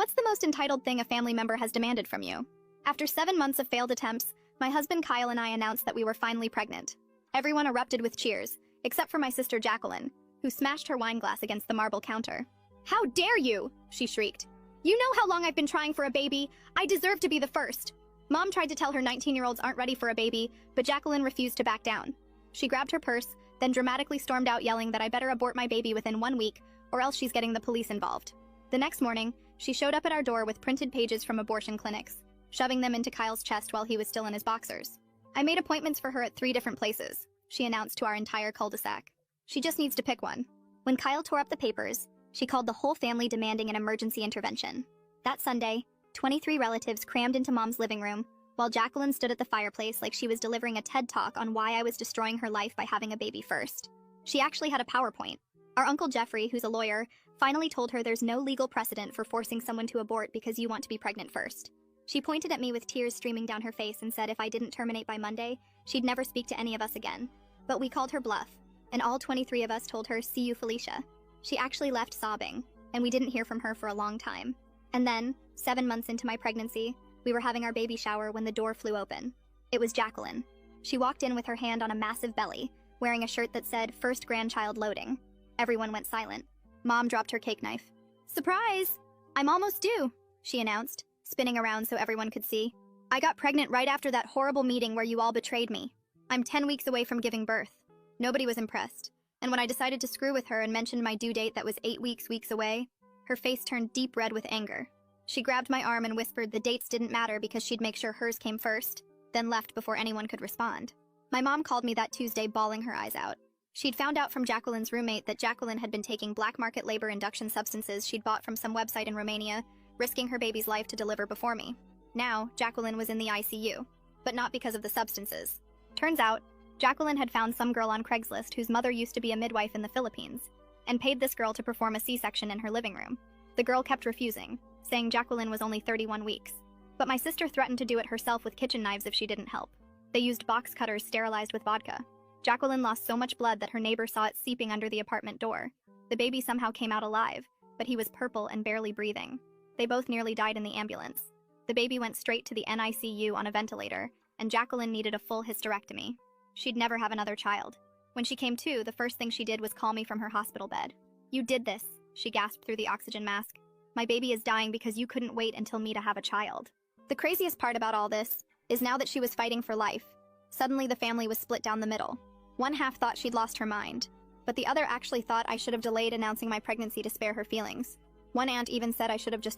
What's the most entitled thing a family member has demanded from you? After 7 months of failed attempts, my husband Kyle and I announced that we were finally pregnant. Everyone erupted with cheers, except for my sister Jacqueline, who smashed her wine glass against the marble counter. "How dare you!" she shrieked. "You know how long I've been trying for a baby? I deserve to be the first." Mom tried to tell her 19-year-olds aren't ready for a baby, but Jacqueline refused to back down. She grabbed her purse, then dramatically stormed out yelling that I better abort my baby within 1 week, or else she's getting the police involved. The next morning, she showed up at our door with printed pages from abortion clinics, shoving them into Kyle's chest while he was still in his boxers. "I made appointments for her at 3 different places," she announced to our entire cul-de-sac. "She just needs to pick one." When Kyle tore up the papers, she called the whole family demanding an emergency intervention. That Sunday, 23 relatives crammed into Mom's living room, while Jacqueline stood at the fireplace like she was delivering a TED Talk on why I was destroying her life by having a baby first. She actually had a PowerPoint. Our Uncle Jeffrey, who's a lawyer, finally told her there's no legal precedent for forcing someone to abort because you want to be pregnant first. She pointed at me with tears streaming down her face and said if I didn't terminate by Monday, she'd never speak to any of us again. But we called her bluff, and all 23 of us told her, "See you, Felicia." She actually left sobbing, and we didn't hear from her for a long time. And then, 7 months into my pregnancy, we were having our baby shower when the door flew open. It was Jacqueline. She walked in with her hand on a massive belly, wearing a shirt that said, "First grandchild loading." Everyone went silent. Mom dropped her cake knife. "Surprise! I'm almost due," she announced, spinning around so everyone could see. "I got pregnant right after that horrible meeting where you all betrayed me. I'm 10 weeks away from giving birth." Nobody was impressed, and when I decided to screw with her and mentioned my due date that was 8 weeks away, her face turned deep red with anger. She grabbed my arm and whispered the dates didn't matter because she'd make sure hers came first, then left before anyone could respond. My mom called me that Tuesday bawling her eyes out. She'd found out from Jacqueline's roommate that Jacqueline had been taking black market labor induction substances she'd bought from some website in Romania, risking her baby's life to deliver before me. Now, Jacqueline was in the ICU, but not because of the substances. Turns out, Jacqueline had found some girl on Craigslist whose mother used to be a midwife in the Philippines, and paid this girl to perform a C-section in her living room. The girl kept refusing, saying Jacqueline was only 31 weeks. But my sister threatened to do it herself with kitchen knives if she didn't help. They used box cutters sterilized with vodka. Jacqueline lost so much blood that her neighbor saw it seeping under the apartment door. The baby somehow came out alive, but he was purple and barely breathing. They both nearly died in the ambulance. The baby went straight to the NICU on a ventilator, and Jacqueline needed a full hysterectomy. She'd never have another child. When she came to, the first thing she did was call me from her hospital bed. "You did this," she gasped through the oxygen mask. "My baby is dying because you couldn't wait until me to have a child." The craziest part about all this is now that she was fighting for life, suddenly the family was split down the middle. One half thought she'd lost her mind, but the other actually thought I should have delayed announcing my pregnancy to spare her feelings. One aunt even said I should have just